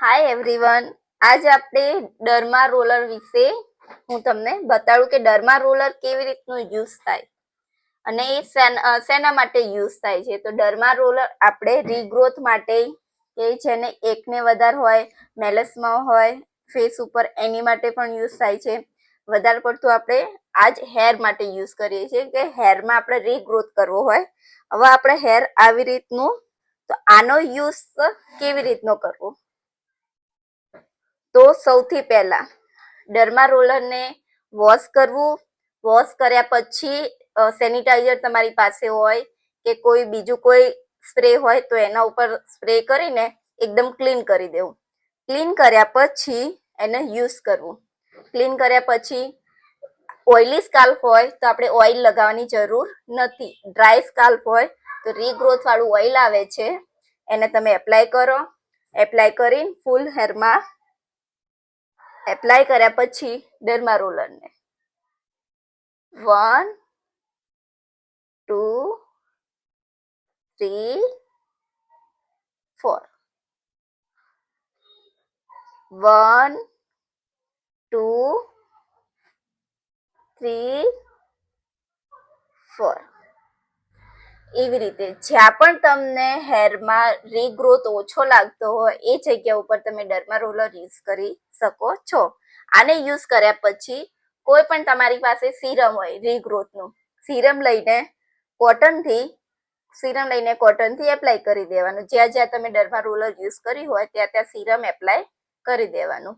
Hi everyone, આજ આપણે Derma roller વિશે હું તમને બતાડું કે ડર્મા રોલર કેવી રીતનું યુઝ થાય અને એ શેના માટે યુઝ થાય છે. તો ડર્મા રોલર આપણે રીગ્રોથ માટે કે જેને એકને વધારે હોય, મેલસમાં હોય, ફેસ ઉપર એની માટે પણ યુઝ થાય છે. વધારે પડતું આપણે આજ હેર માટે યુઝ કરીએ છીએ કે હેરમાં આપણે રીગ્રોથ કરવો હોય. હવે આપણે હેર આવી રીતનું, તો આનો યુઝ કેવી રીતનો કરવો? તો સૌથી પહેલા ડર્મા રોલરને વોશ કરવું. વોશ કર્યા પછી સેનિટાઈઝર તમારી પાસે હોય કે કોઈ બીજું કોઈ સ્પ્રે હોય તો એના ઉપર સ્પ્રે કરીને એકદમ ક્લીન કરી દેવું. ક્લીન કર્યા પછી એને યુઝ કરવું. ક્લીન કર્યા પછી ઓઇલી સ્કાલ્પ હોય તો આપણે ઓઇલ લગાવવાની જરૂર નથી. ડ્રાય સ્કાલ્પ હોય તો રીગ્રોથ વાળું ઓઇલ આવે છે, એને તમે એપ્લાય કરો. એપ્લાય કરી ફૂલ હેરમાં એપ્લાય કર્યા પછી ડર્મા રોલરને 1 2 3 4 1 2 3 4 એવી રીતે જ્યાં પણ તમને હેરમાં રીગ્રોથ ઓછો લાગતો હોય એ જગ્યા ઉપર તમે ડર્મા રોલર યુઝ કરી શકો છો. આને યુઝ કર્યા પછી કોઈ પણ તમારી પાસે સીરમ હોય રીગ્રોથનું, સીરમ લઈને કોટનથી એપ્લાય કરી દેવાનું. જ્યાં જ્યાં તમે ડર્મા રોલર યુઝ કરી હોય ત્યાં ત્યાં સીરમ એપ્લાય કરી દેવાનું.